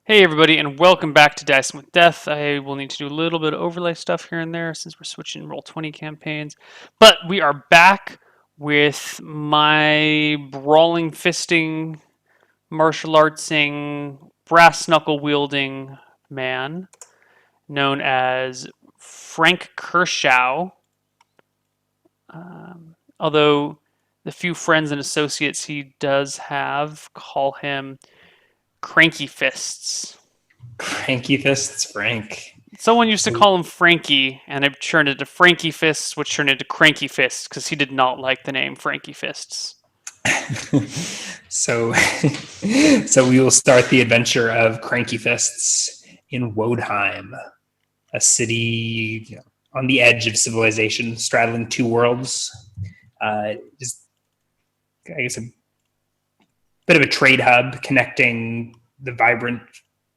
Hey everybody, and welcome back to Dicing with Death. I will need to do a little bit of overlay stuff here and there since we're switching Roll20 campaigns. But we are back with my brawling, fisting, martial artsing, brass knuckle wielding man known as Frank Kershaw. Although the few friends and associates he does have call him Cranky Fists. Cranky Fists, Frank. Someone used to call him Frankie, and it turned into Frankie Fists, which turned into Cranky Fists because he did not like the name Frankie Fists. So we will start the adventure of Cranky Fists in Wodim, a city on the edge of civilization, straddling two worlds. Just, I guess, a bit of a trade hub connecting the vibrant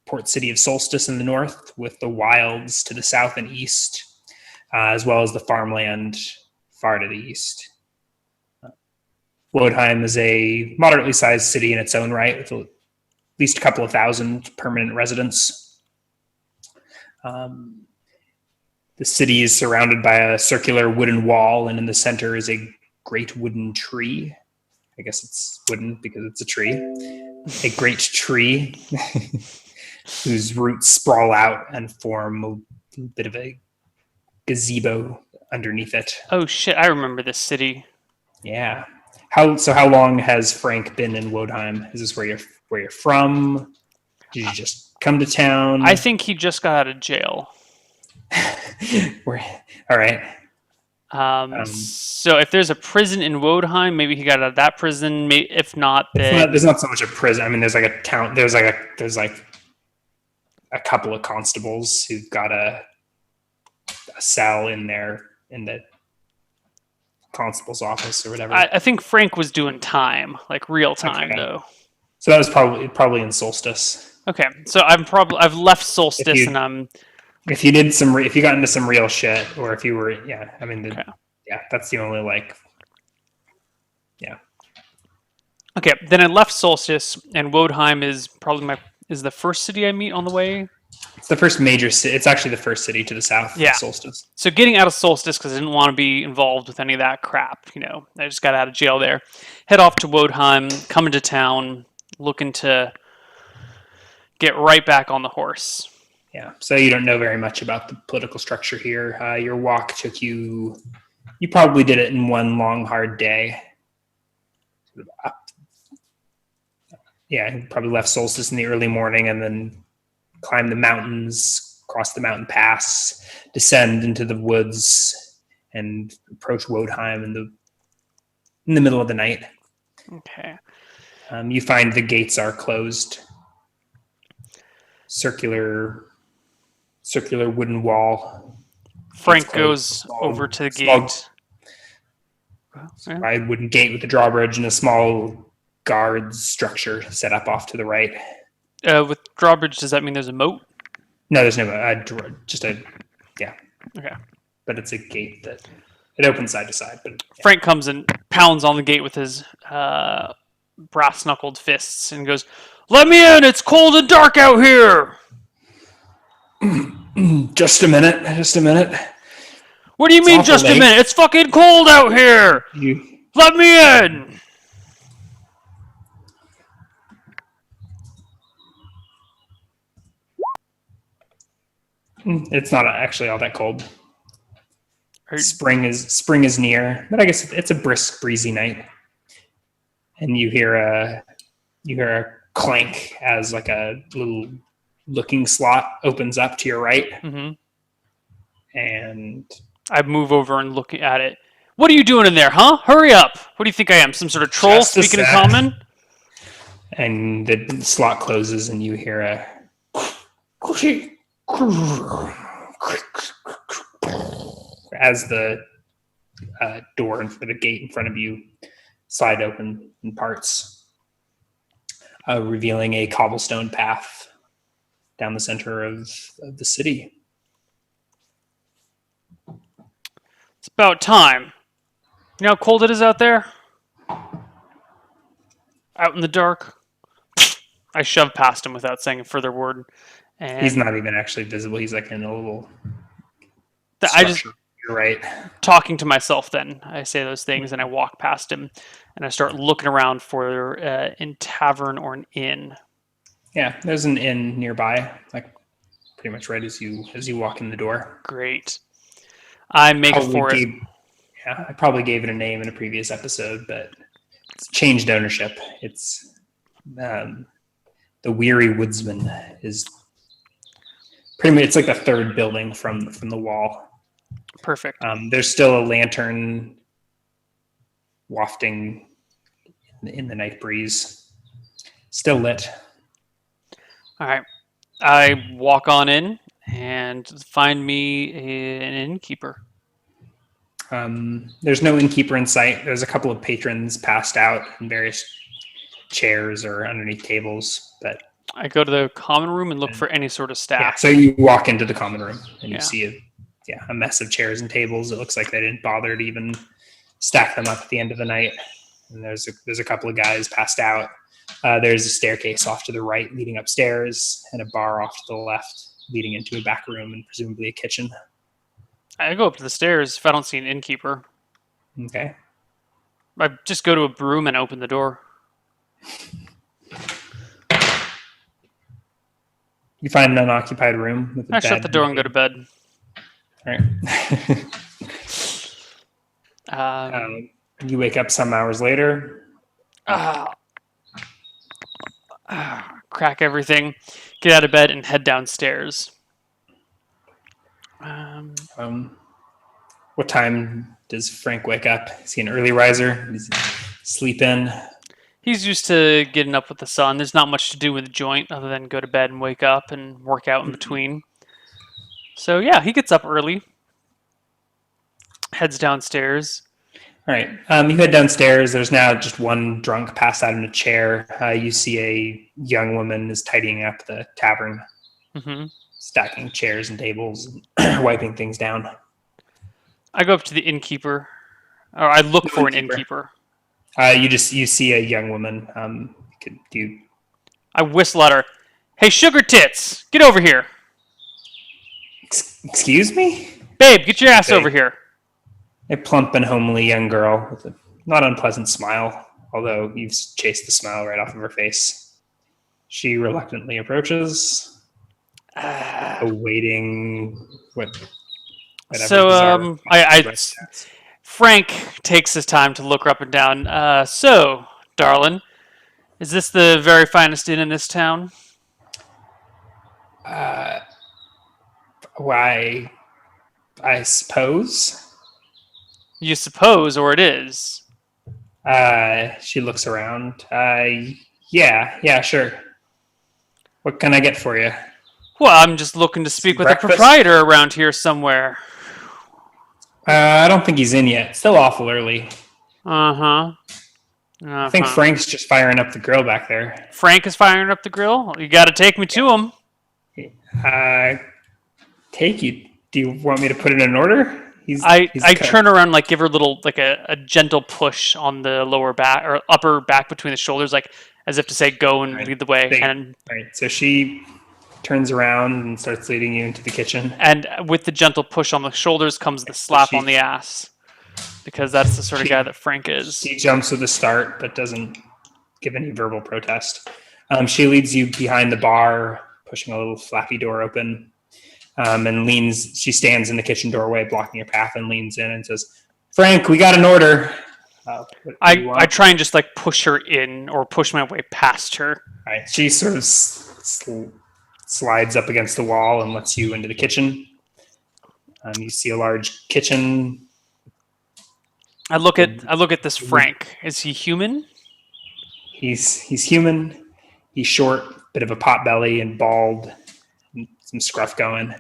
port city of Solstice in the north with the wilds to the south and east, as well as the farmland far to the east. Wodim is a moderately sized city in its own right, with at least a couple of thousand permanent residents. The city is surrounded by a circular wooden wall, and in the center is a great wooden tree. I guess it's wooden because it's a tree. A great tree whose roots sprawl out and form a bit of a gazebo underneath it. Oh shit, I remember this city. Yeah. How long has Frank been in Wodim? Is this where you're from? Did you just come to town? I think he just got out of jail. All right. So if there's a prison in Wodim, maybe he got out of that prison. If not, there's not so much a prison. I mean, there's like a town. There's like a couple of constables who've got a cell in there in the constable's office or whatever. I think Frank was doing time, like real time, though. So that was probably in Solstice. Okay, so I've left Solstice and I'm. If you got into some real shit, or if you were, that's the only Okay, then I left Solstice, and Wodim is probably is the first city I meet on the way. It's the first major city. It's actually the first city to the south of Solstice. So getting out of Solstice because I didn't want to be involved with any of that crap. I just got out of jail there. Head off to Wodim, come into town, looking to get right back on the horse. Yeah, so you don't know very much about the political structure here. Your walk took you probably did it in one long, hard day. Yeah, you probably left Solstice in the early morning and then climbed the mountains, cross the mountain pass, descend into the woods, and approach Wodim in the middle of the night. Okay. You find the gates are closed. Circular wooden wall. Frank goes over to the gate. Wide wooden gate with a drawbridge and a small guard structure set up off to the right. With drawbridge, does that mean there's a moat? No, there's no yeah. Okay. But it's a gate that it opens side to side. But Frank comes and pounds on the gate with his brass-knuckled fists and goes, "Let me in! It's cold and dark out here!" Just a minute. What do you mean, just a minute? It's fucking cold out here! Let me in! It's not actually all that cold. Spring is near, but I guess it's a brisk, breezy night. And you hear a clank as like a little looking slot opens up to your right. Mm-hmm. And I move over and look at it. What are you doing in there, huh? Hurry up! What do you think I am? Some sort of troll speaking in common? And the slot closes, and you hear a as the door for the gate in front of you slide open in parts, revealing a cobblestone path down the center of the city. It's about time. You know how cold it is out there? Out in the dark? I shoved past him without saying a further word. And He's not even actually visible. He's like in a little I just structure. You're right. talking to myself then. I say those things and I walk past him and I start looking around for in tavern or an inn. Yeah, there's an inn nearby, like pretty much right as you walk in the door. Great. I make for it. I probably gave it a name in a previous episode, but it's changed ownership. It's the Weary Woodsman is pretty much, it's like the third building from the wall. Perfect. There's still a lantern wafting in the night breeze, still lit. All right. I walk on in and find me an innkeeper. There's no innkeeper in sight. There's a couple of patrons passed out in various chairs or underneath tables, but I go to the common room and look for any sort of staff. yeah. So you walk into the common room and you Yeah. see a mess of chairs and tables. It looks like they didn't bother to even stack them up at the end of the night. And there's a couple of guys passed out. There's a staircase off to the right leading upstairs, and a bar off to the left leading into a back room and presumably a kitchen. I go up to the stairs if I don't see an innkeeper. Okay. I just go to a room and open the door. You find an unoccupied room with a I bed. shut the door and go to bed. All right. You wake up some hours later. Crack everything, get out of bed, and head downstairs. What time does Frank wake up? Is he an early riser? Does he sleep in? He's used to getting up with the sun. There's not much to do with the joint other than go to bed and wake up and work out in between. So yeah, he gets up early, heads downstairs. All right. You head downstairs. There's now just one drunk passed out in a chair. You see a young woman is tidying up the tavern, stacking chairs and tables, and wiping things down. I go up to the innkeeper, or I look for an innkeeper. You see a young woman. I whistle at her. Hey, sugar tits, get over here. Excuse me? Babe, get your ass over here. A plump and homely young girl with a not unpleasant smile, although you've chased the smile right off of her face. She reluctantly approaches, awaiting whatever. So, Frank takes his time to look her up and down. So, darling, is this the very finest inn in this town? Why, I suppose. You suppose, or it is. She looks around. Yeah, sure. What can I get for you? Well, I'm just looking to speak with Breakfast? the proprietor around here somewhere. I don't think he's in yet. It's still awful early. Uh-huh. I think Frank's just firing up the grill back there. Frank is firing up the grill? You gotta take me to him. Take you? Do you want me to put it in order? I turn around, like give her a little, like a gentle push on the lower back or upper back between the shoulders, like as if to say, "Go and lead the way." Right. So she turns around and starts leading you into the kitchen. And with the gentle push on the shoulders comes the slap on the ass, because that's the sort of guy that Frank is. She jumps with a start, but doesn't give any verbal protest. She leads you behind the bar, pushing a little flappy door open. And she stands in the kitchen doorway blocking your path and leans in and says, Frank, we got an order. I try and just like push her in or push my way past her. All right. She sort of slides up against the wall and lets you into the kitchen. You see a large kitchen. I look at this Frank. Is he human? He's human. He's short, bit of a pot belly and bald. Some scruff going.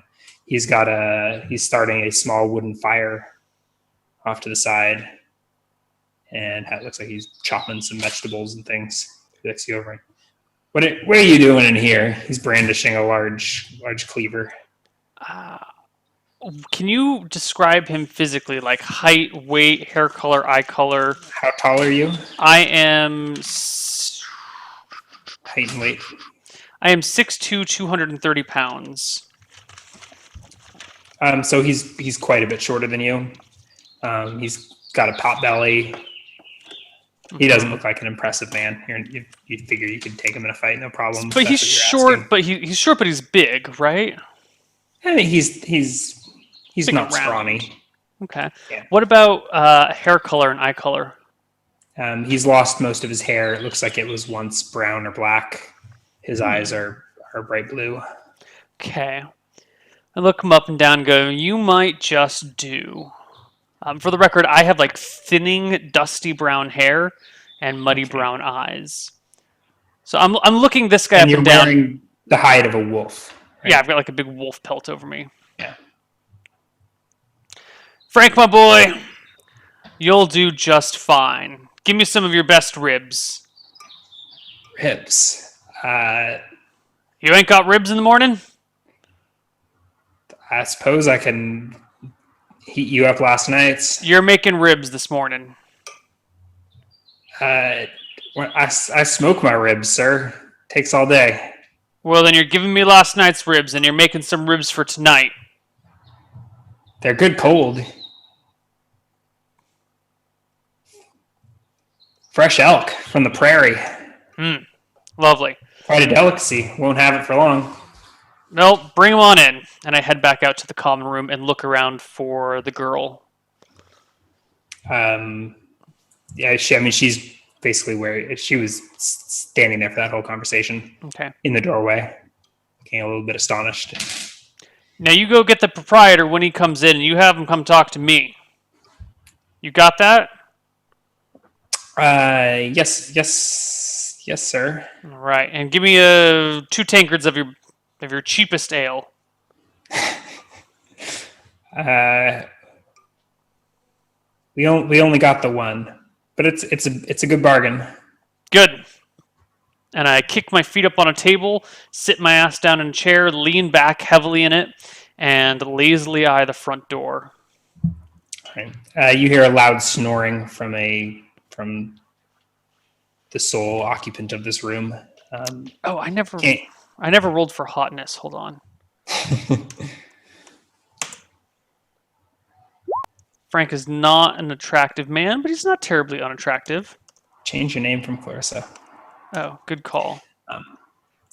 He's starting a small wooden fire off to the side, and it looks like he's chopping some vegetables and things. He looks you over. What are you doing in here? He's brandishing a large cleaver. Can you describe him physically, like height, weight, hair color, eye color? How tall are you? I am Height and weight. I am 6'2", 230 pounds. So he's quite a bit shorter than you. He's got a pot belly. He doesn't look like an impressive man. You figure you could take him in a fight, no problem. But he's short. But he's short, but he's big, right? I mean, he's not round. scrawny. Okay. Yeah. What about hair color and eye color? He's lost most of his hair. It looks like it was once brown or black. His eyes are bright blue. Okay. I look him up and down and go, you might just do. For the record, I have like thinning, dusty brown hair and muddy brown eyes. So I'm looking this guy up and down. You're wearing the hide of a wolf. Right? Yeah, I've got like a big wolf pelt over me. Yeah. Frank, my boy, you'll do just fine. Give me some of your best ribs. Ribs. You ain't got ribs in the morning? I suppose I can heat you up last night's. You're making ribs this morning. I smoke my ribs, sir. Takes all day. Well, then you're giving me last night's ribs, and you're making some ribs for tonight. They're good cold. Fresh elk from the prairie. Lovely. Quite a delicacy. Won't have it for long. Well, bring them on in. And I head back out to the common room and look around for the girl. Yeah, she's basically where she was standing there for that whole conversation. Okay. In the doorway, looking a little bit astonished. Now you go get the proprietor when he comes in, and you have him come talk to me. You got that? Yes, sir. All right, and give me 2 tankards of your cheapest ale. We only got the one, but it's a good bargain. Good. And I kick my feet up on a table, sit my ass down in a chair, lean back heavily in it, and lazily eye the front door. Right. You hear a loud snoring from the sole occupant of this room. I never rolled for hotness. Hold on. Frank is not an attractive man, but he's not terribly unattractive. Change your name from Clarissa. Oh, good call.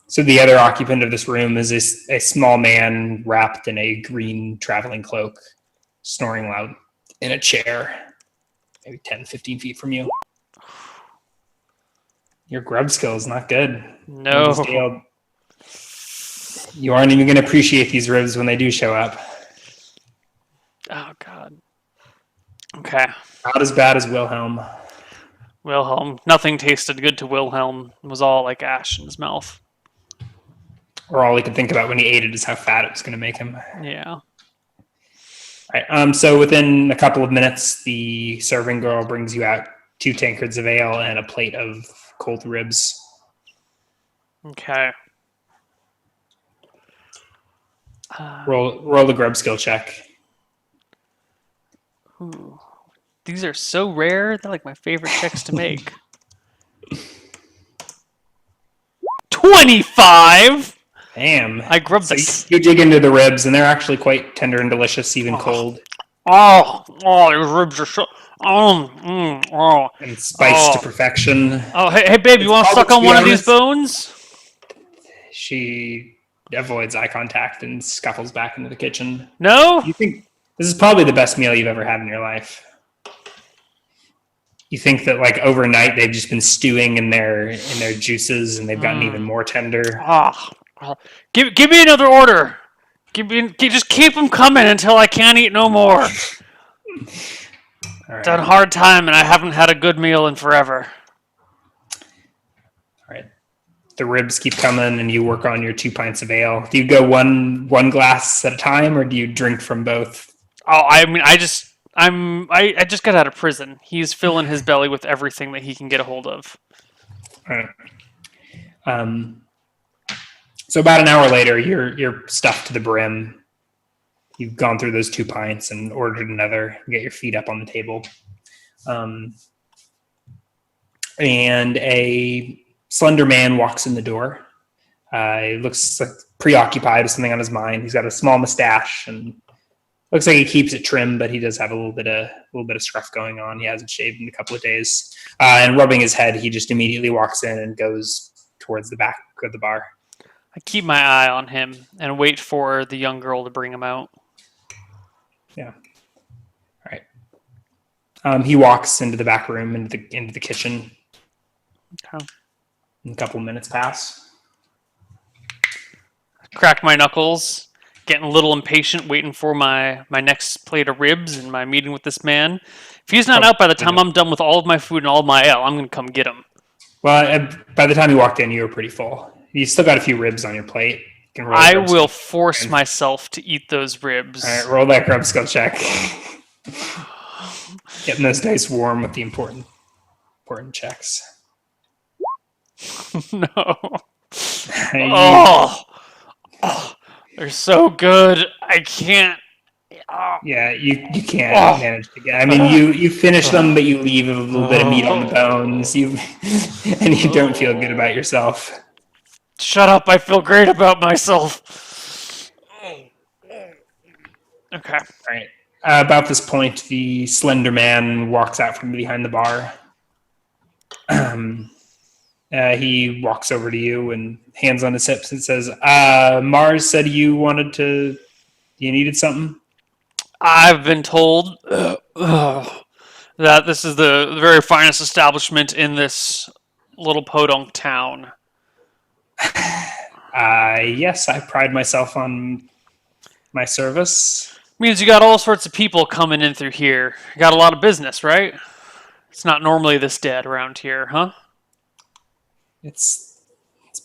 So the other occupant of this room is a small man wrapped in a green traveling cloak, snoring loud in a chair, maybe 10, 15 feet from you. Your grub skill is not good. No. You aren't even going to appreciate these ribs when they do show up. Oh, God. Okay. Not as bad as Wilhelm. Nothing tasted good to Wilhelm. It was all like ash in his mouth. Or all he could think about when he ate it is how fat it was going to make him. Yeah. All right. So within a couple of minutes, the serving girl brings you out 2 tankards of ale and a plate of cold ribs. Okay. Roll the grub skill check. Ooh. These are so rare. They're like my favorite checks to make. 25! Damn. I grubbed this. You dig into the ribs, and they're actually quite tender and delicious, even cold. Oh, these ribs are so... And spiced to perfection. Oh, hey, babe, you want to suck on one of these bones? She avoids eye contact and scuffles back into the kitchen. No? You think this is probably the best meal you've ever had in your life? You think that like overnight they've just been stewing in their juices and they've gotten even more tender. Give me another order. Just keep them coming until I can't eat no more. All right. It's a hard time and I haven't had a good meal in forever. All right. The ribs keep coming and you work on your 2 pints of ale. Do you go one glass at a time or do you drink from both? Oh, I mean, I I just got out of prison. He's filling his belly with everything that he can get a hold of. All right. So about an hour later, you're stuffed to the brim. You've gone through those 2 pints and ordered another. You get your feet up on the table. And a slender man walks in the door. He looks like preoccupied with something on his mind. He's got a small mustache and looks like he keeps it trim, but he does have a little bit of scruff going on. He hasn't shaved in a couple of days. And rubbing his head, he just immediately walks in and goes towards the back of the bar. I keep my eye on him and wait for the young girl to bring him out. Yeah. All right. He walks into the back room, into the kitchen. Okay. And a couple of minutes pass. Crack my knuckles, getting a little impatient, waiting for my next plate of ribs and my meeting with this man. If he's not out by the time I'm done with all of my food and all of my ale, I'm going to come get him. Well, by the time you walked in, you were pretty full. You still got a few ribs on your plate. You can roll I will force myself to eat those ribs. All right, roll that grub skill check. Getting those dice warm with the important checks. No. Oh, they're so good. I can't. Yeah, you can't manage to get. I mean, you finish them, but you leave a little bit of meat on the bones. And you don't feel good about yourself. Shut up! I feel great about myself. Okay. All right. About this point, the slender man walks out from behind the bar. He walks over to you and hands on his hips and says, Mars said you needed something? I've been told that this is the very finest establishment in this little podunk town. Yes, I pride myself on my service. Means you got all sorts of people coming in through here. You got a lot of business, right? It's not normally this dead around here, huh? It's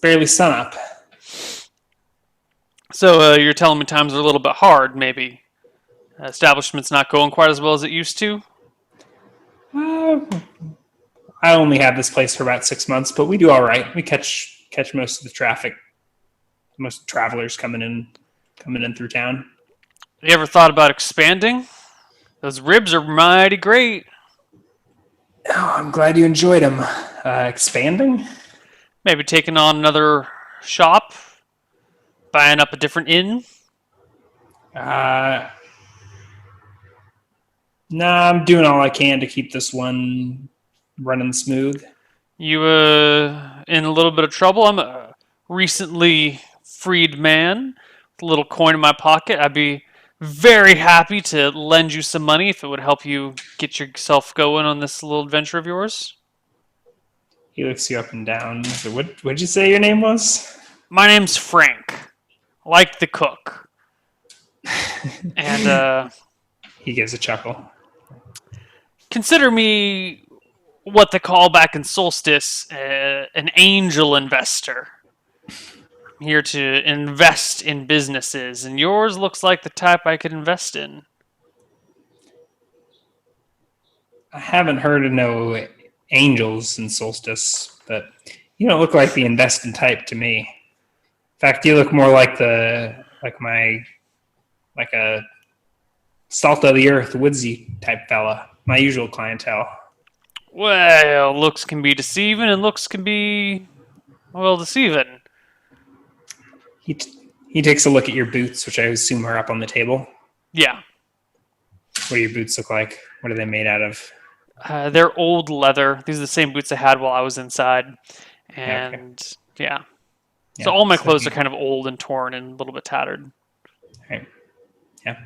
barely sunup. So you're telling me times are a little bit hard, maybe? Establishment's not going quite as well as it used to? I only have this place for about 6 months, but we do all right. We catch most of the traffic, most of the travelers coming in through town. You ever thought about expanding? Those ribs are mighty great. Oh, I'm glad you enjoyed them. Expanding? Maybe taking on another shop? Buying up a different inn? Nah, I'm doing all I can to keep this one running smooth. You in a little bit of trouble? I'm a recently freed man with a little coin in my pocket. I'd be very happy to lend you some money if it would help you get yourself going on this little adventure of yours. He looks you up and down. So what'd you say your name was? My name's Frank, like the cook. And he gives a chuckle. Consider me what they call back in Solstice an angel investor. I'm here to invest in businesses, and yours looks like the type I could invest in. I haven't heard of no angels in Solstice, but you don't look like the investing type to me. In fact, you look more like a salt of the earth, woodsy type fella. My usual clientele. Well, looks can be deceiving, and looks can be, well, deceiving. He takes a look at your boots, which I assume are up on the table. Yeah. What do your boots look like? What are they made out of? They're old leather. These are the same boots I had while I was inside. And, yeah. So all my clothes are kind of old and torn and a little bit tattered. Right. Yeah.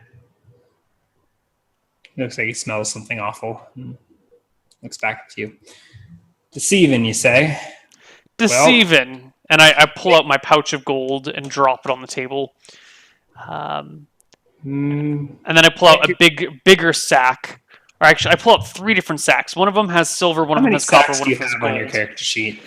Looks like he smells something awful. Looks back at you. Deceiving, you say? Deceiving. Well, and I pull out my pouch of gold and drop it on the table. And then I pull out a bigger sack. Or actually, I pull out 3 different sacks. One of them has silver, one of them has copper, one of them has gold. On your character sheet?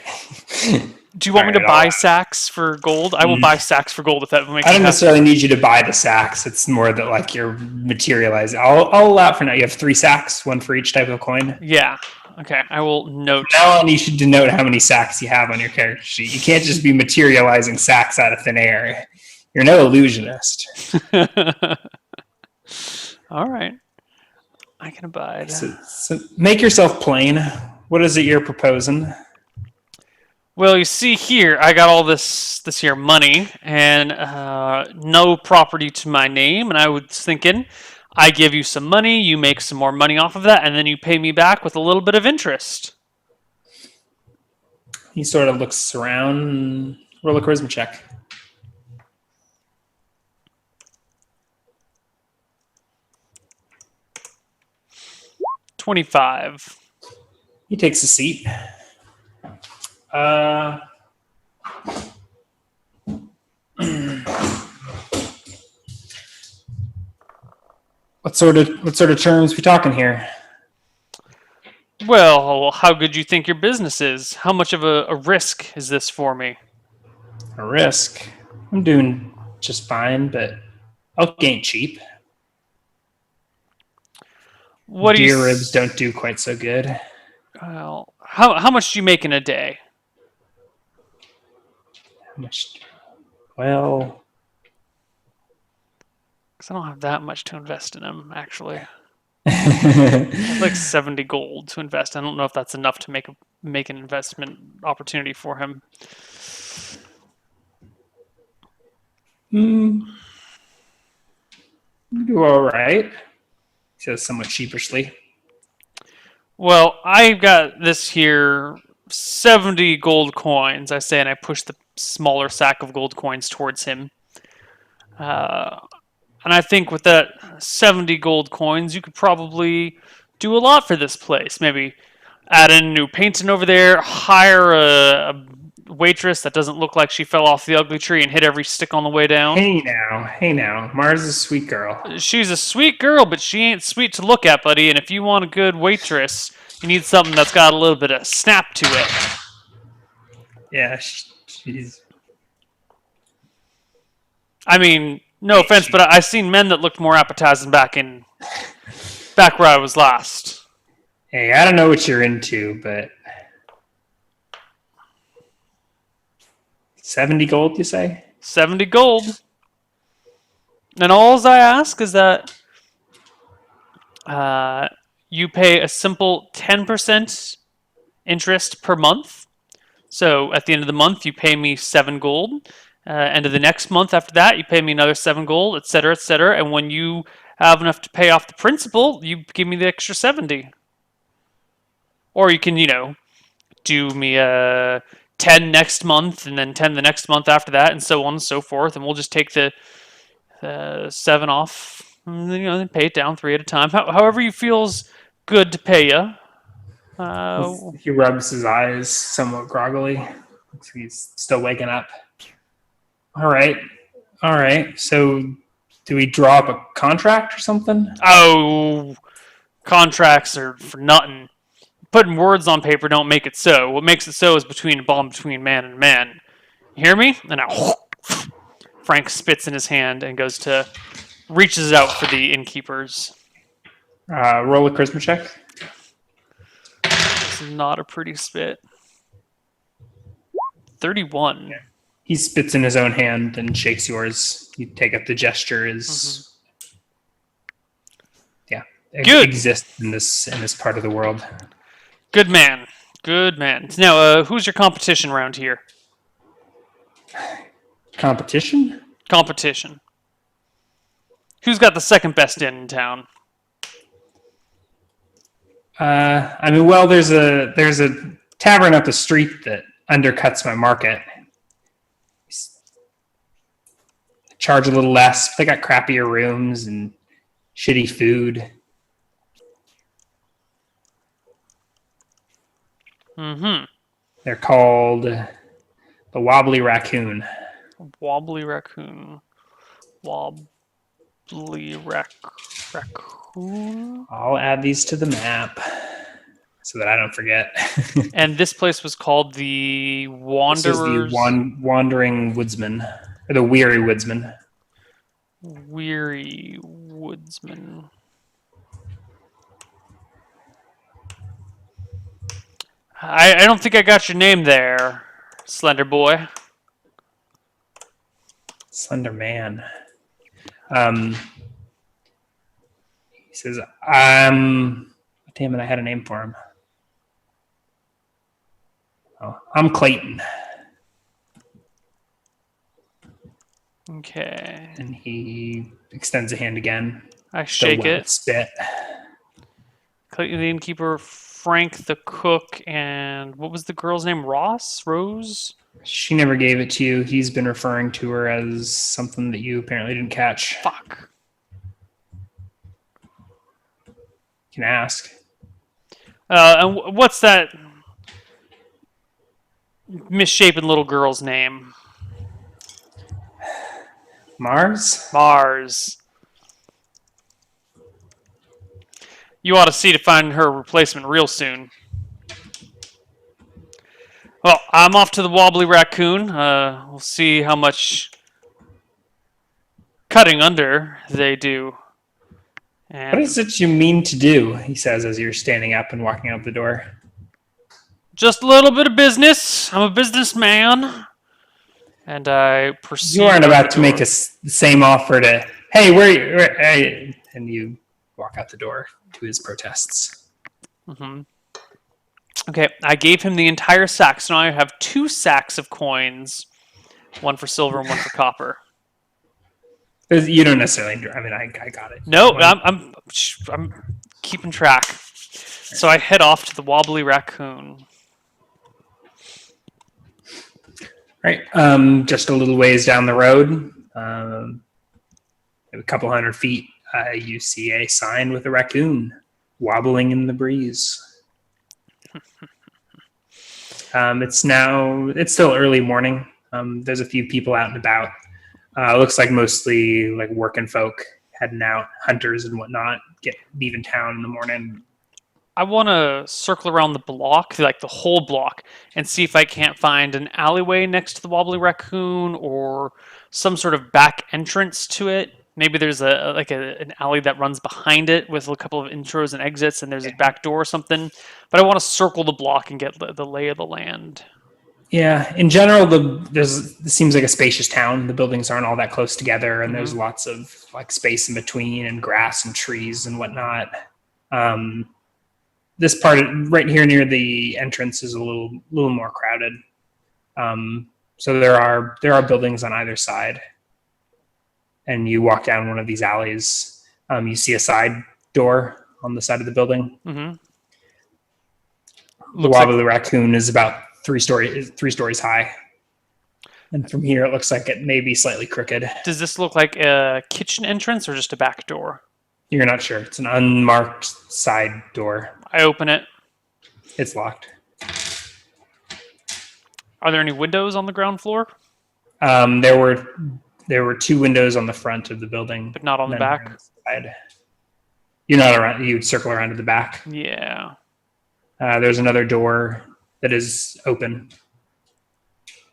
Do you All want me to right, buy sacks for gold? I will buy sacks for gold if that I makes you don't happy. necessarily need you to buy the sacks. It's more that like you're materializing. I'll allow it for now. You have 3 sacks, one for each type of coin. Yeah. Okay. I will From note. now on, you should denote how many sacks you have on your character sheet. You can't just be materializing sacks out of thin air. You're no illusionist. All right. I can abide. So make yourself plain. What is it you're proposing? Well, you see here, I got all this here money and no property to my name, and I was thinking, I give you some money, you make some more money off of that, and then you pay me back with a little bit of interest. He sort of looks around. Roll a charisma check. 25. He takes a seat. Uh, what sort of terms we talking here? Well, how good you think your business is? How much of a risk is this for me? A risk. I'm doing just fine, but elk ain't cheap. What do you? Deer ribs don't do quite so good. Well, how much do you make in a day? How much? Well, Because I don't have that much to invest in him, actually. I have like 70 gold to invest. I don't know if that's enough to make an investment opportunity for him. you do all right. He says somewhat sheepishly. Well, I've got this here 70 gold coins, I say, and I push the smaller sack of gold coins towards him. And I think with that 70 gold coins, you could probably do a lot for this place. Maybe add in new painting over there, hire a waitress that doesn't look like she fell off the ugly tree and hit every stick on the way down. Hey now. Mars is a sweet girl. She's a sweet girl, but she ain't sweet to look at, buddy. And if you want a good waitress, you need something that's got a little bit of snap to it. Yeah, she's. I mean, no offense, but I've seen men that looked more appetizing back where I was last. Hey, I don't know what you're into, but 70 gold, you say? 70 gold. And all I ask is that you pay a simple 10% interest per month. So at the end of the month, you pay me 7 gold. End of the next month after that, you pay me another 7 gold, etc., etc. And when you have enough to pay off the principal, you give me the extra 70. Or you can, do me a 10 next month and then 10 the next month after that, and so on and so forth. And we'll just take the 7 off, and then pay it down 3 at a time. However you feels good to pay you. He rubs his eyes somewhat groggily. Looks like he's still waking up. All right. So, do we draw up a contract or something? Oh, contracts are for nothing. Putting words on paper don't make it so. What makes it so is a bond between man and man. You hear me? And now Frank spits in his hand and reaches out for the innkeepers. Roll a charisma check. This is not a pretty spit. 31. Yeah. He spits in his own hand and shakes yours. You take up the gesture Good. Exists in this part of the world. Good man. Now, who's your competition around here? Competition? Competition. Who's got the second best inn in town? There's a tavern up the street that undercuts my market. Charge a little less. They got crappier rooms and shitty food. Mm-hmm. They're called the Wobbly Raccoon. Wobbly raccoon. Wobbly raccoon. I'll add these to the map. so that I don't forget. And this place was called the This is the Wanderers. Wandering Woodsman, or the Weary Woodsman. Weary Woodsman. I don't think I got your name there, Slender Boy. Slender Man. He says, damn it, I had a name for him. Oh, I'm Clayton. Okay. And he extends a hand again. I Still shake wet it. with spit. Clayton the innkeeper, Frank the cook, and what was the girl's name? Ross? Rose? She never gave it to you. He's been referring to her as something that you apparently didn't catch. Fuck. You can ask. And what's that misshapen little girl's name? Mars? Mars. You ought to see to find her replacement real soon. Well, I'm off to the Wobbly Raccoon. We'll see how much cutting under they do. And What is it you mean to do? He says as you're standing up and walking out the door. just a little bit of business. I'm a businessman. And I proceed. You aren't about to make the same offer to, hey, where and you walk out the door to his protests. Mm-hmm. Okay, I gave him the entire sack, so now I have 2 sacks of coins, one for silver and one for copper. You don't necessarily. I mean, I got it. No, I'm keeping track. So I head off to the Wobbly Raccoon. Right. Just a little ways down the road, a couple hundred feet, you see a sign with a raccoon wobbling in the breeze. It's still early morning. There's a few people out and about. Looks like mostly like working folk heading out, hunters and whatnot, leaving town in the morning. I want to circle around the block, like the whole block, and see if I can't find an alleyway next to the Wobbly Raccoon or some sort of back entrance to it. Maybe there's an alley that runs behind it with a couple of intros and exits, and there's a back door or something. But I want to circle the block and get the lay of the land. Yeah, in general, this seems like a spacious town. The buildings aren't all that close together, and there's lots of like space in between, and grass and trees and whatnot. This part right here near the entrance is a little more crowded. So there are buildings on either side, and you walk down one of these alleys. You see a side door on the side of the building. Mm-hmm. The Wobbly Raccoon is about 3 stories high, and from here it looks like it may be slightly crooked. Does this look like a kitchen entrance or just a back door? You're not sure. It's an unmarked side door. I open it. It's locked. Are there any windows on the ground floor? There were 2 windows on the front of the building, But not on the back? You're not around. You'd circle around to the back. Yeah. There's another door that is open.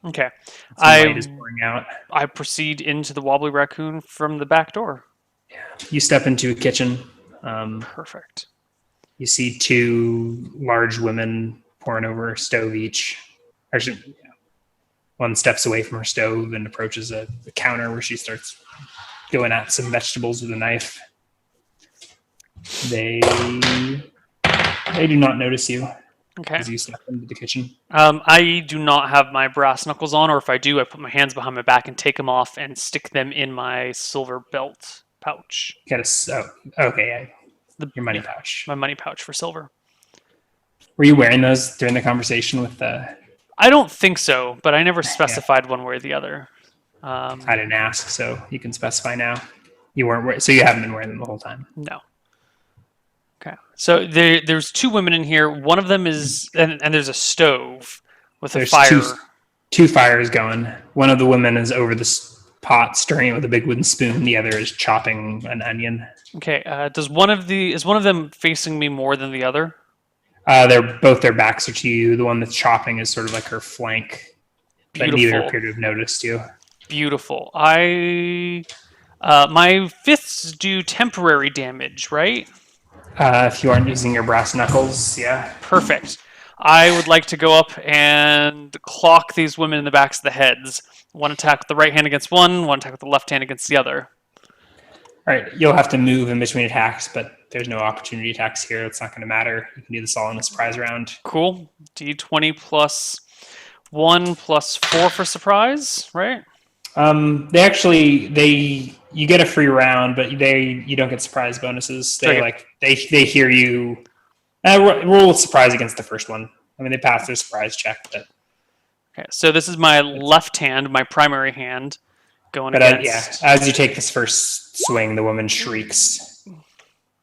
Okay. Some light is pouring out. I proceed into the Wobbly Raccoon from the back door. You step into a kitchen. Perfect. You see 2 large women pouring over a stove each. Actually, one steps away from her stove and approaches the counter where she starts going at some vegetables with a knife. They do not notice you. Okay. As you step into the kitchen. I do not have my brass knuckles on, or if I do, I put my hands behind my back and take them off and stick them in my silver belt pouch. Okay. Your money pouch. My money pouch for silver. Were you wearing those during the conversation with the... I don't think so, but I never specified one way or the other. I didn't ask, so you can specify now. So you haven't been wearing them the whole time? No. Okay. So there's 2 women in here. One of them is... And there's a stove with a fire. Two fires going. One of the women is over the pot stirring it with a big wooden spoon. The other is chopping an onion. Okay. Is one of them facing me more than the other? Their backs are to you. The one that's chopping is sort of like her flank, but neither Beautiful. appear to have noticed you. Beautiful. My fists do temporary damage, right? If you aren't using your brass knuckles, yeah. Perfect. I would like to go up and clock these women in the backs of the heads. One attack with the right hand against one attack with the left hand against the other. All right, you'll have to move in between attacks, but there's no opportunity attacks here. It's not going to matter. You can do this all in a surprise round. Cool. D20 plus 1 plus 4 for surprise, right? You get a free round, but you don't get surprise bonuses. They hear you. Roll with surprise against the first one. I mean, they pass their surprise check, but Okay, so this is my left hand, my primary hand, going against. as you take this first swing, the woman shrieks.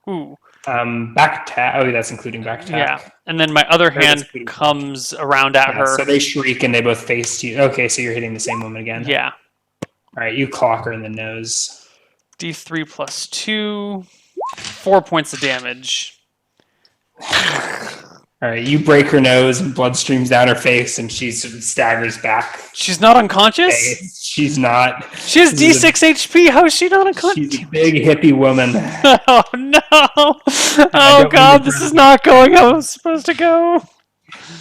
Ooh. Back attack. Oh, that's including back attack. Yeah, and then my other hand comes around at her. So they shriek and they both face you. Okay, so you're hitting the same woman again. Yeah. All right, you clock her in the nose. D3 plus 2, 4 points of damage. All right, you break her nose and blood streams down her face, and she sort of staggers back. She's not unconscious? She's not. She has D6 HP. How is she not unconscious? She's a big hippie woman. Oh no! Oh god, this is not going how it was supposed to go. All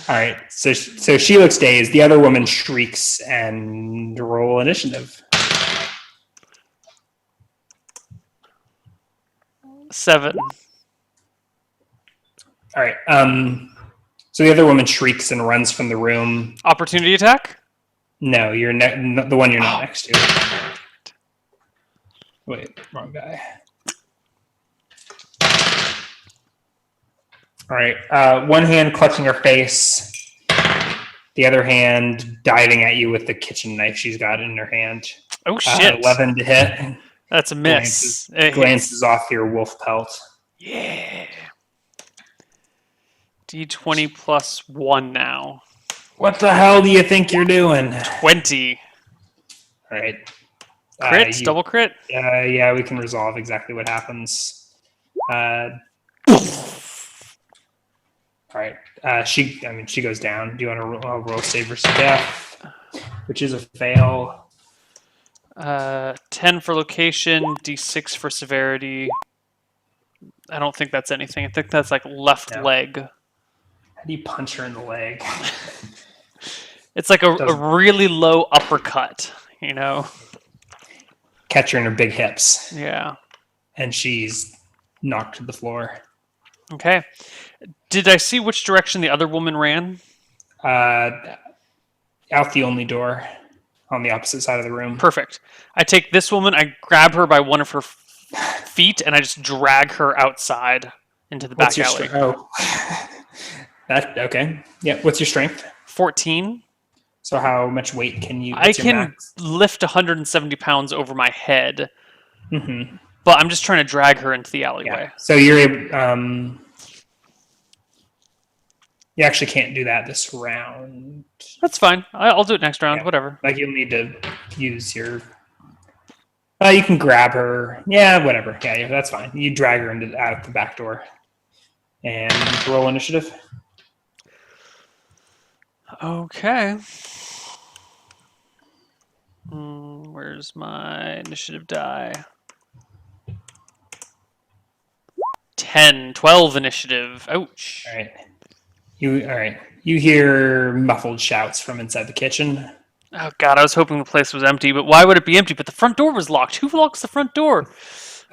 right, so she looks dazed. The other woman shrieks and roll initiative. 7. All right. So the other woman shrieks and runs from the room. Opportunity attack? No, you're the one you're not next to. Wait, wrong guy. All right. One hand clutching her face. The other hand diving at you with the kitchen knife she's got in her hand. Oh shit! 11 to hit. That's a miss. Glances off your wolf pelt. Yeah. D20 plus 1 now. What the hell do you think you're doing? 20. All right. Crits? Double crit? Yeah, we can resolve exactly what happens. All right. She goes down. Do you want to roll save versus death? Which is a fail. 10 for location, D6 for severity. I don't think that's anything. I think that's like left leg. How do you punch her in the leg? It's like a really low uppercut, you know? Catch her in her big hips. Yeah. And she's knocked to the floor. Okay. Did I see which direction the other woman ran? Out the only door on the opposite side of the room. Perfect. I take this woman, I grab her by one of her feet, and I just drag her outside into the back alley. Okay. Yeah. What's your strength? 14. So how much weight can you? I can lift 170 pounds over my head. Mm-hmm. But I'm just trying to drag her into the alleyway. Yeah. So you're able. You actually can't do that this round. That's fine. I'll do it next round. Yeah. Whatever. Like you'll need to use your. You can grab her. Yeah, whatever. Yeah, that's fine. You drag her out the back door, and roll initiative. Okay. Where's my initiative die? 10, 12 initiative. Ouch. All right. You hear muffled shouts from inside the kitchen. Oh god, I was hoping the place was empty, but why would it be empty? But the front door was locked. Who locks the front door?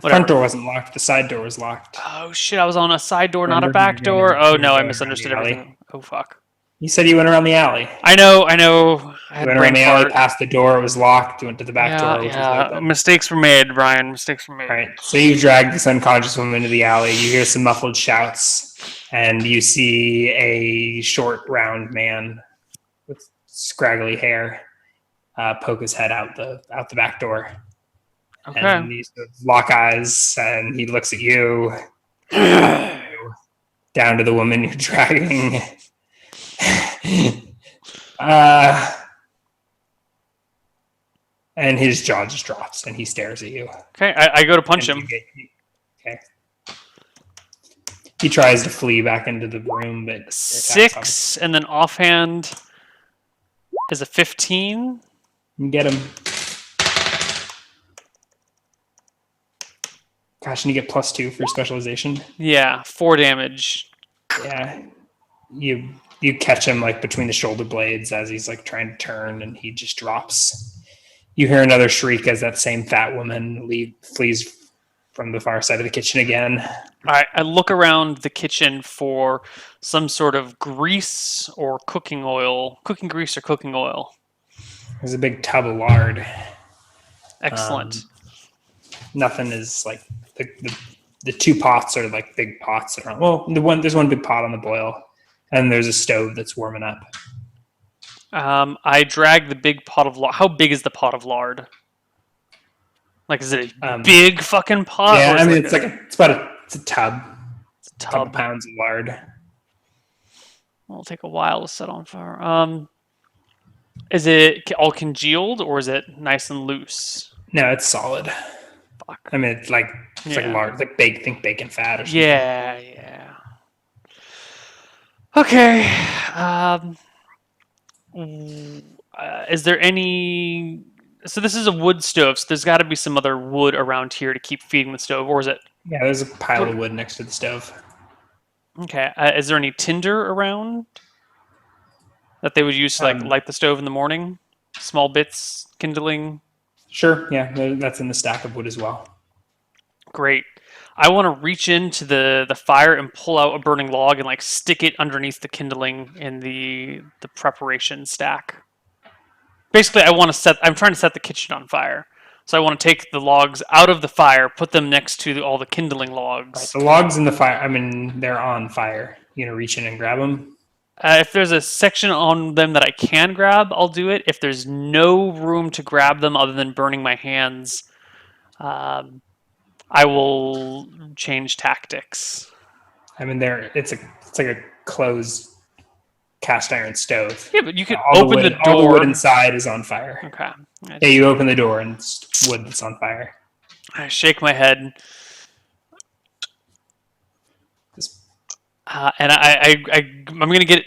The front door wasn't locked. The side door was locked. Oh shit, I was on a side door, not a back door. Oh no, I misunderstood everything. Oh fuck. You said you went around the alley. I know. I went around the alley, past the door, it was locked. You went to the back door, which was open. Mistakes were made, Brian. Mistakes were made. All right. So you drag this unconscious woman into the alley. You hear some muffled shouts, and you see a short, round man with scraggly hair poke his head out the back door. Okay. And he sort of lock eyes, and he looks at you. Down to the woman you're dragging. And his jaw just drops, and he stares at you. Okay, I go to punch him. Okay. He tries to flee back into the room, but attacks on him. 6, and then offhand is a 15. You get him. Gosh, and you get +2 for specialization. Yeah, 4 damage. Yeah, you catch him like between the shoulder blades as he's like trying to turn, and he just drops. You hear another shriek as that same fat woman flees from the far side of the kitchen again. All right, I look around the kitchen for some sort of grease or cooking oil, cooking grease or cooking oil. There's a big tub of lard. Excellent. Nothing is like the 2 pots are like big pots that are well. There's one big pot on the boil, and there's a stove that's warming up. I drag the big pot of lard. How big is the pot of lard? Like, is it a big fucking pot? Yeah, or I mean it's it's a tub. It's a A couple tub. pounds of lard. It'll take a while to set on fire. Is it all congealed or is it nice and loose? No, it's solid. Fuck. I mean, it's like lard, like think bacon fat or something. Yeah. Okay. Is there any? So this is a wood stove. So there's got to be some other wood around here to keep feeding the stove, or is it? Yeah, there's a pile of wood next to the stove. Okay. Is there any tinder around that they would use to light the stove in the morning? Small bits, kindling. Sure. Yeah, that's in the stack of wood as well. Great. I want to reach into the fire and pull out a burning log and like stick it underneath the kindling in the preparation stack. Basically, I'm trying to set the kitchen on fire. So I want to take the logs out of the fire, put them next to all the kindling logs. Right, the logs in the fire, I mean, they're on fire. You know, reach in and grab them. If there's a section on them that I can grab, I'll do it. If there's no room to grab them other than burning my hands, I will change tactics. I mean, it's like a closed cast iron stove. Yeah, but you could open the door. All the wood inside is on fire. Okay. Yeah, you open the door and it's wood that's on fire. I shake my head. And I'm gonna get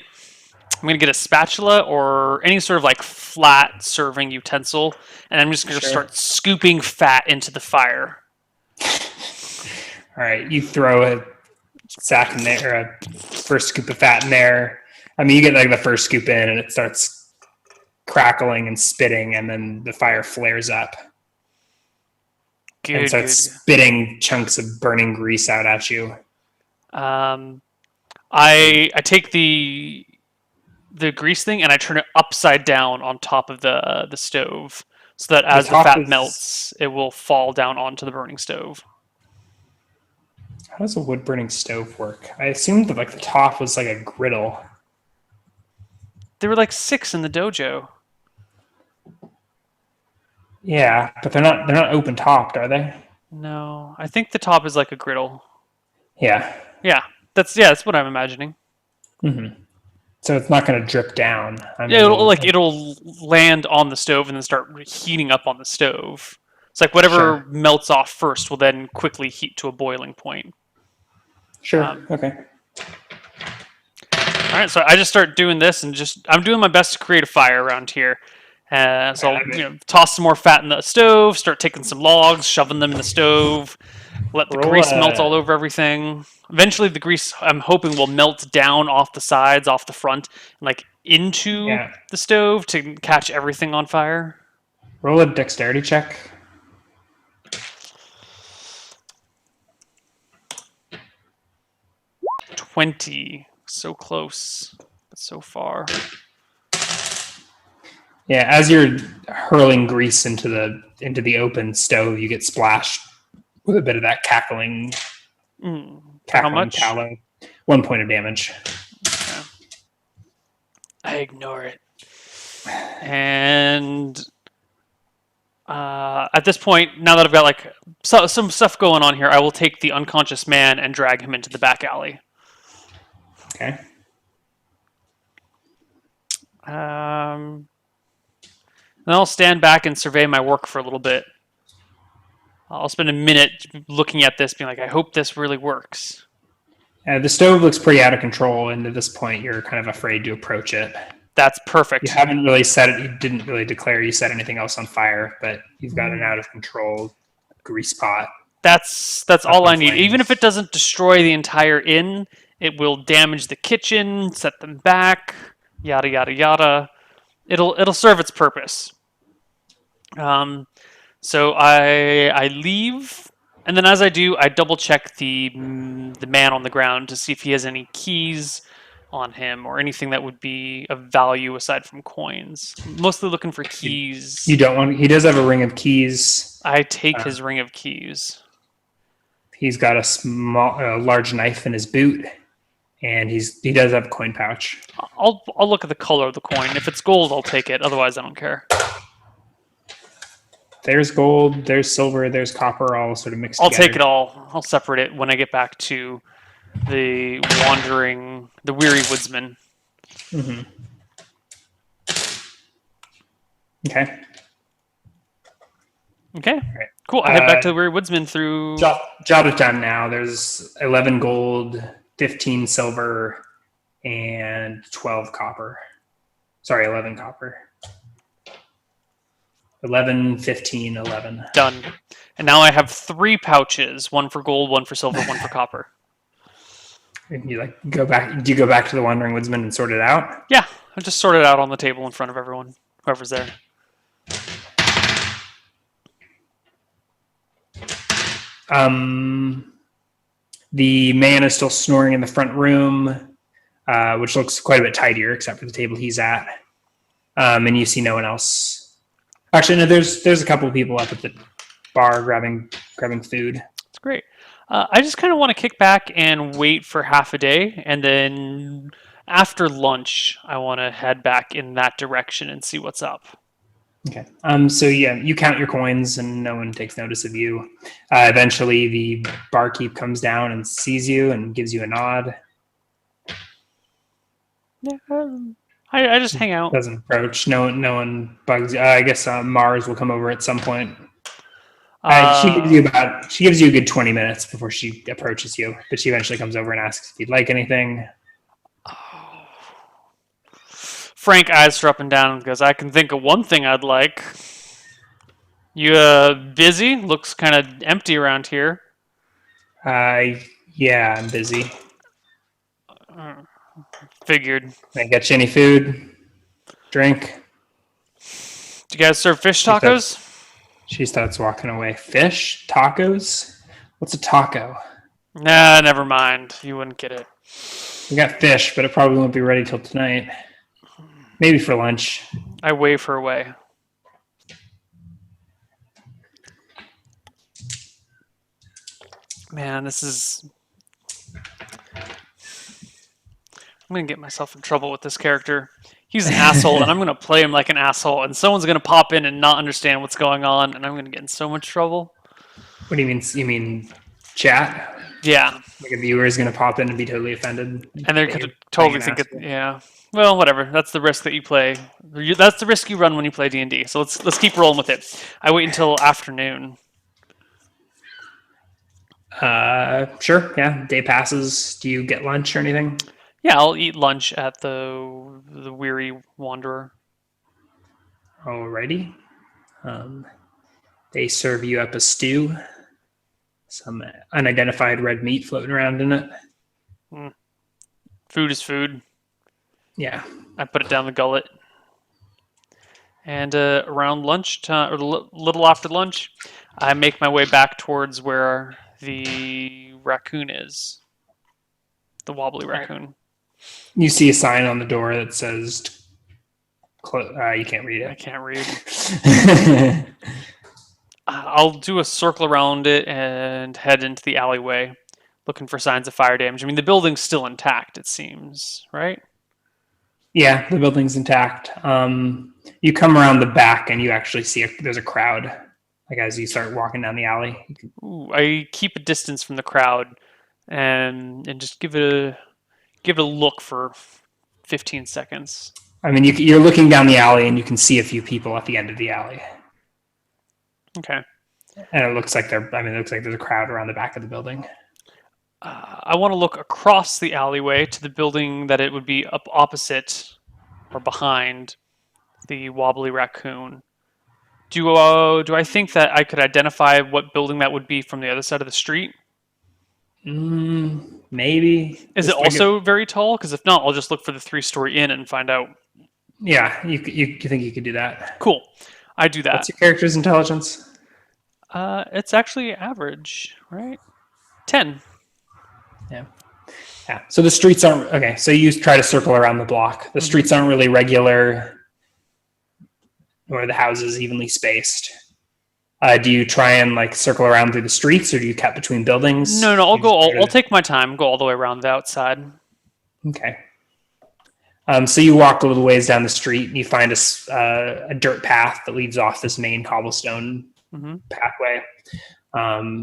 a spatula or any sort of like flat serving utensil, and I'm just gonna start scooping fat into the fire. All right, you throw a sack in there, or a first scoop of fat in there. I mean, you get like the first scoop in, and it starts crackling and spitting, and then the fire flares up and starts spitting chunks of burning grease out at you. I take the grease thing and I turn it upside down on top of the stove, so that as the fat melts, it will fall down onto the burning stove. How does a wood burning stove work? I assumed that like the top was like a griddle. There were like 6 in the dojo. Yeah, but they're not open topped, are they? No, I think the top is like a griddle. Yeah. Yeah, that's what I'm imagining. Mm-hmm. So it's not going to drip down. It'll land on the stove and then start heating up on the stove. It's like whatever melts off first will then quickly heat to a boiling point. Sure. Okay. All right, so I just start doing this, and I'm doing my best to create a fire around here. So I'll toss some more fat in the stove, start taking some logs, shoving them in the stove, let the grease melt all over everything. Eventually, the grease, I'm hoping, will melt down off the sides, off the front, and like into the stove to catch everything on fire. Roll a dexterity check. $20. So close, but so far. Yeah, as you're hurling grease into the open stove, you get splashed with a bit of that cackling How much? tallow. 1 point of damage. Okay. I ignore it. And at this point, now that I've got like some stuff going on here, I will take the unconscious man and drag him into the back alley. Okay. Then I'll stand back and survey my work for a little bit. I'll spend a minute looking at this, being like, I hope this really works. The stove looks pretty out of control, and at this point, you're kind of afraid to approach it. That's You perfect. haven't really set it. You didn't really declare you set anything else on fire, but you've got an out of control grease pot That's up all in I need. Even if it flames. doesn't destroy the entire inn, it will damage the kitchen, set them back, yada yada yada. It'll serve its purpose. Um, so I leave, and then as I do, I double check the man on the ground to see if he has any keys on him or anything that would be of value aside from coins. Mostly looking for You keys. don't want. He does have a ring of keys. I take Uh, his ring of keys. he's got a large knife in his boot, and he does have a coin pouch. I'll look at the color of the coin. If it's gold, I'll take it. Otherwise, I don't care. There's gold, there's silver, there's copper, all sort of mixed I'll together. take it all. I'll separate it when I get back to the weary woodsman. Mm-hmm. Okay. Okay, Right. cool. I head back to the weary woodsman through. Jot it down now. There's 11 gold, 15 silver, and 12 copper. Sorry, 11 copper. 11, 15, 11. Done. And now I have 3 pouches: one for gold, one for silver, one for copper. And you go back? Do you go back to the Wandering Woodsman and sort it out? Yeah, I just sort it out on the table in front of everyone, whoever's there. The man is still snoring in the front room, which looks quite a bit tidier, except for the table he's at. And you see no one else. Actually, no. There's a couple of people up at the bar grabbing food. It's great. I just kind of want to kick back and wait for half a day, and then after lunch, I want to head back in that direction and see what's up. Okay. So yeah, you count your coins, and no one takes notice of you. Eventually, the barkeep comes down and sees you and gives you a nod. Yeah, I just hang out. Doesn't approach. No one bugs you. I guess Mars will come over at some point. She gives you a good 20 minutes before she approaches you, but she eventually comes over and asks if you'd like anything. Frank eyes her up and down and goes, I can think of one thing I'd like. You busy? Looks kind of empty around here. Yeah, I'm busy. Figured. Can I get you any food? Drink? Do you guys serve fish tacos? She starts walking away. Fish? Tacos? What's a taco? Nah, never mind. You wouldn't get it. We got fish, but it probably won't be ready till tonight. Maybe for lunch. I wave her away. Man, this is... I'm going to get myself in trouble with this character. He's an asshole, and I'm going to play him like an asshole, and someone's going to pop in and not understand what's going on, and I'm going to get in so much trouble. What do you mean? You mean chat? Yeah. Like a viewer is going to pop in and be totally offended? And they're going to totally think it... Yeah. Well, whatever. That's the risk that you play. That's the risk you run when you play D&D. So let's keep rolling with it. I wait until afternoon. Sure. Yeah. Day passes. Do you get lunch or anything? Yeah, I'll eat lunch at the Weary Wanderer. Alrighty. They serve you up a stew. Some unidentified red meat floating around in it. Food is food. Yeah. I put it down the gullet. And around lunch time, or a little after lunch, I make my way back towards where the raccoon is. The wobbly raccoon. You see a sign on the door that says, you can't read it. I can't read. I'll do a circle around it and head into the alleyway, looking for signs of fire damage. I mean, the building's still intact, it seems, right? Yeah, the building's intact. You come around the back and you actually see there's a crowd. Like as you start walking down the alley. Ooh, I keep a distance from the crowd and just give it a look for 15 seconds. I mean, you're looking down the alley and you can see a few people at the end of the alley. Okay. And it looks like there's a crowd around the back of the building. I want to look across the alleyway to the building that it would be up opposite or behind the wobbly raccoon. Do I think that I could identify what building that would be from the other side of the street? Maybe Is it just like it. also very tall? Because if not, I'll just look for the three-story inn and find out. Yeah, you think you could do that? Cool. I do What's that. your character's intelligence? It's actually average, right? 10. Yeah. Yeah. So the streets aren't okay. So you try to circle around the block. The streets aren't really regular, nor the houses evenly spaced. Do you try and like circle around through the streets, or do you cut between No, buildings? no, I'll You go. just I'll take my time. Go all the way around the outside. okay. So you walk a little ways down the street, and you find a dirt path that leads off this main cobblestone Mm-hmm. pathway.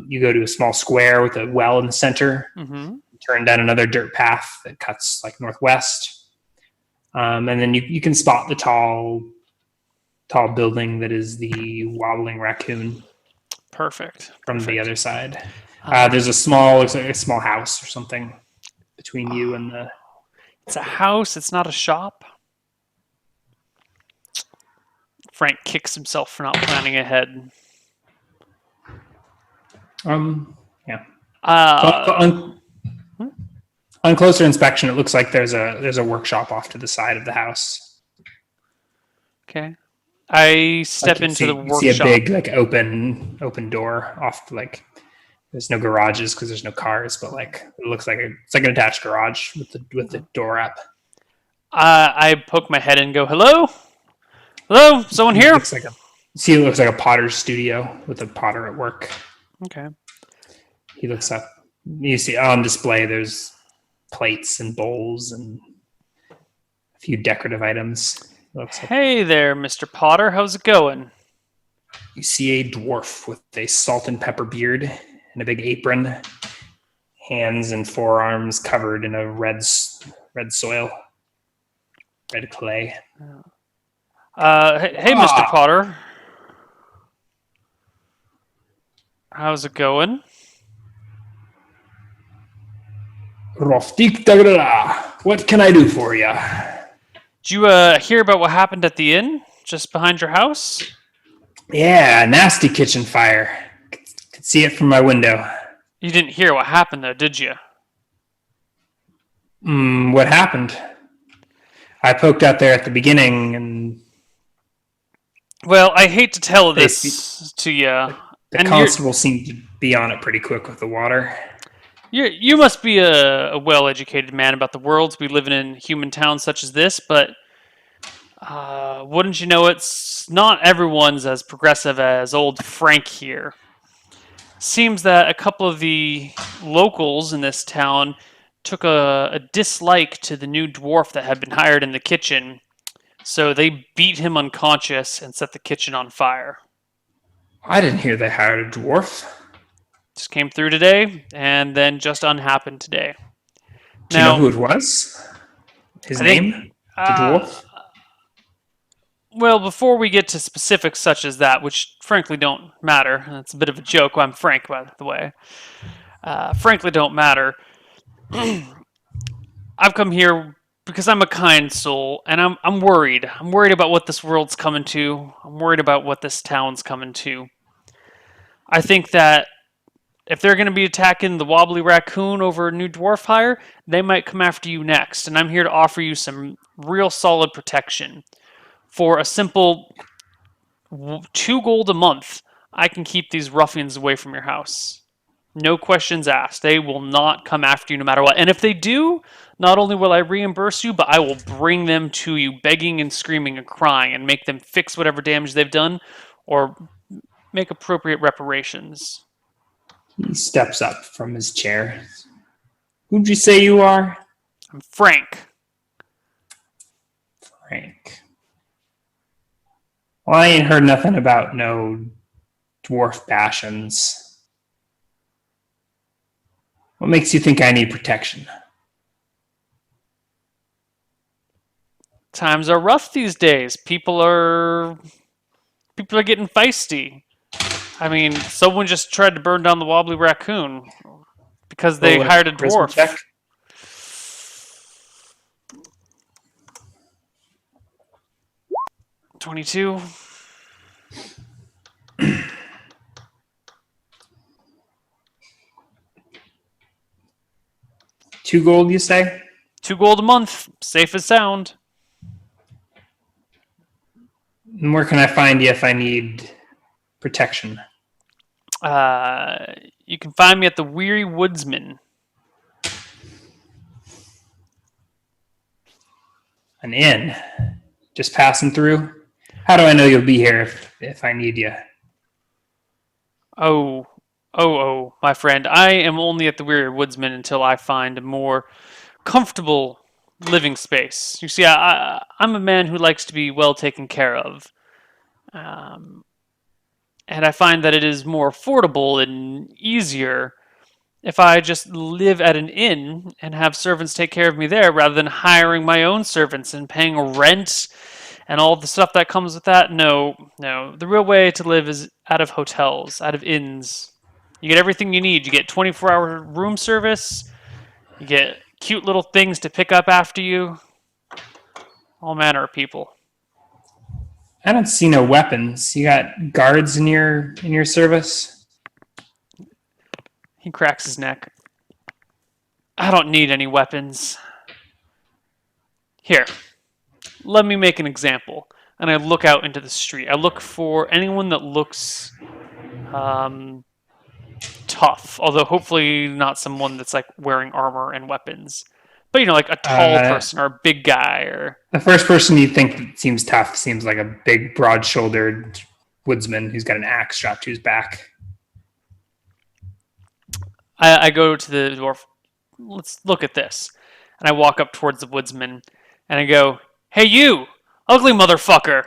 You go to a small square with a well in the center. Mm-hmm. Turn down another dirt path that cuts like northwest, and then you can spot the tall building that is the wobbling raccoon Perfect. from the Perfect. other side. Um, There's looks like a small house or something between you and the. it's a house. It's not a shop. Frank kicks himself for not planning ahead. Yeah. Uh, On closer inspection, it looks like there's a workshop off to the side of the house. okay. I step Like into the you see a workshop. big like open door off to like. There's no garages because there's no cars, but like it looks like it's like an attached garage with the door up. I poke my head in and go, "Hello, hello, someone It here?" looks like it looks like a potter's studio with a potter at work. Okay. He looks up. You see on display there's plates and bowls and a few decorative items. Looks up. Hey there, Mr. Potter. How's it going? You see a dwarf with a salt and pepper beard and a big apron, hands and forearms covered in a red soil, red clay. Hey, Mr. Potter. How's it going? Roftik Dagrala, what can I do for you? Did you hear about what happened at the inn just behind your house? Yeah, nasty kitchen fire. Could see it from my window. You didn't hear what happened though, did you? What happened? I poked out there at the beginning, and Well, I hate to tell this to you. the constable seemed to be on it pretty quick with the water. You must be a well-educated man about the world to be living in human towns such as this, but wouldn't you know it's not everyone's as progressive as old Frank here. Seems that a couple of the locals in this town took a dislike to the new dwarf that had been hired in the kitchen, so they beat him unconscious and set the kitchen on fire. I didn't hear they hired a dwarf. Just came through today, and then just unhappened today. Do you know who it was? His name? The dwarf? Well, before we get to specifics such as that, which frankly don't matter, that's a bit of a joke. I'm Frank, by the way. Frankly, don't matter. I've come here because I'm a kind soul, and I'm worried. I'm worried about what this world's coming to. I'm worried about what this town's coming to. I think that if they're going to be attacking the wobbly raccoon over a new dwarf hire, they might come after you next. And I'm here to offer you some real solid protection. For a simple 2 gold a month, I can keep these ruffians away from your house. No questions asked. They will not come after you no matter what. And if they do, not only will I reimburse you, but I will bring them to you begging and screaming and crying and make them fix whatever damage they've done or make appropriate reparations. He steps up from his chair. Who'd you say you are? I'm Frank. Frank. Well, I ain't heard nothing about no dwarf bastions. What makes you think I need protection? Times are rough these days. People are getting feisty. I mean, someone just tried to burn down the wobbly raccoon because they Roll a hired a charisma dwarf. check. 22. 2 gold, you say? 2 gold a month. Safe as sound. And where can I find you if I need protection? You can find me at the Weary Woodsman. An inn. Just passing through? How do I know you'll be here if I need you? Oh, my friend. I am only at the Weary Woodsman until I find a more comfortable living space. You see, I'm a man who likes to be well taken care of. Um, and I find that it is more affordable and easier if I just live at an inn and have servants take care of me there rather than hiring my own servants and paying rent and all the stuff that comes with that. No. The real way to live is out of hotels, out of inns. You get everything you need. You get 24-hour room service. You get cute little things to pick up after you. All manner of people. I don't see no weapons. You got guards in your service? He cracks his neck. I don't need any weapons. Here, let me make an example. And I look out into the street. I look for anyone that looks tough, although hopefully not someone that's like wearing armor and weapons. But like a tall person or a big guy or the first person you think seems tough seems like a big, broad-shouldered woodsman who's got an axe strapped to his back. I go to the dwarf. Let's look at this. And I walk up towards the woodsman and I go, "Hey you, ugly motherfucker."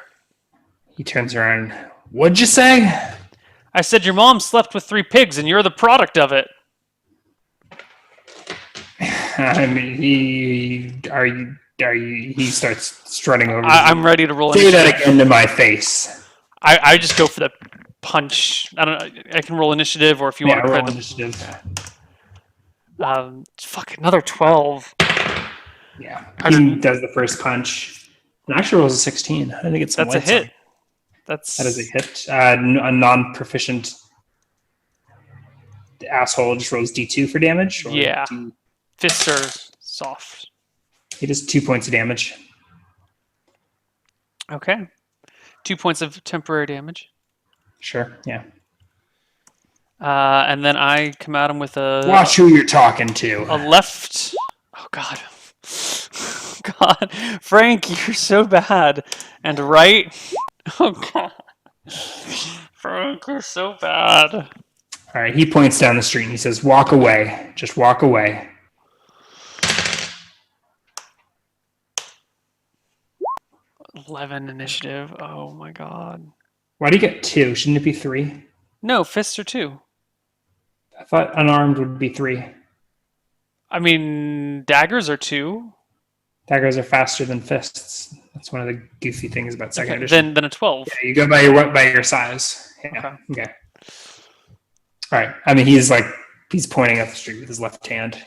He turns around. What'd you say? I said your mom slept with 3 pigs and you're the product of it. I mean, he starts strutting over. I'm ready to roll. Say that again to my face. I just go for the punch. I don't know. I can roll initiative, or if you want to roll crit initiative. fuck, another 12. Yeah, he does the first punch. And actually rolls a 16. I think it's That's a hit. That is a hit. A non-proficient asshole just rolls D2 for damage. Yeah. Fists are soft. He does 2 points of damage. Okay. 2 points of temporary damage. Sure. Yeah. And then I come at him with a... Watch who you're talking to. A left... Oh, God. God. Frank, you're so bad. And right... Oh, God. Frank, you're so bad. All right. He points down the street and he says, walk away. Just walk away. 11 initiative. Oh, my God. Why do you get 2? Shouldn't it be 3? No, fists are 2. I thought unarmed would be 3. I mean, daggers are 2. Daggers are faster than fists. That's one of the goofy things about second edition. Then a 12. Yeah, you go by your size. Yeah. Okay. All right. I mean, he's pointing up the street with his left hand. He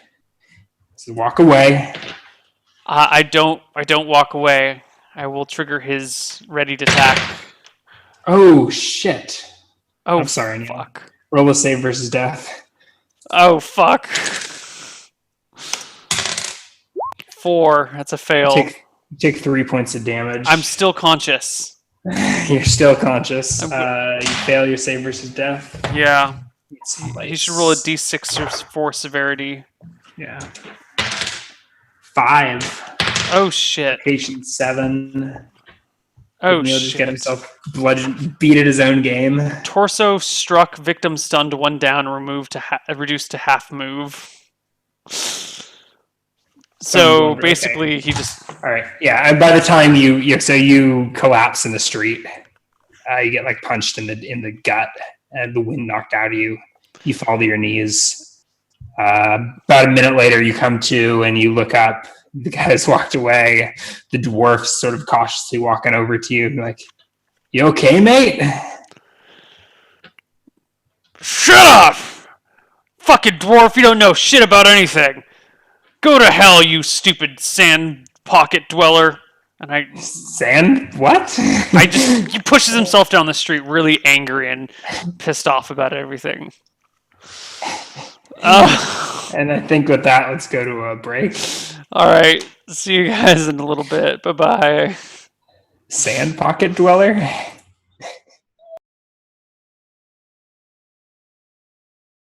says, "Walk away." I don't walk away. I will trigger his ready to attack. Oh shit! Oh, I'm sorry. Fuck. Neil. Roll a save versus death. Oh fuck. 4. That's a fail. Take 3 points of damage. I'm still conscious. You're still conscious. You fail your save versus death. Yeah. He should roll a d6 for severity. Yeah. 5. Oh shit. Patient 7. Oh Neil shit. just get himself beat at his own game. Torso struck, victim stunned, 1 down, reduced to half move. So basically, he just... All right, yeah. And by the time you collapse in the street, you get punched in the gut, and the wind knocked out of you. You fall to your knees. About a minute later, you come to and you look up. The guy has walked away. The dwarf's sort of cautiously walking over to you, like, "You okay, mate?" Shut up! Fucking dwarf, you don't know shit about anything. Go to hell, you stupid sand pocket dweller. And Sand? What? he pushes himself down the street, really angry and pissed off about everything. And I think with that, let's go to a break. All right. See you guys in a little bit. Bye bye. Sand pocket dweller?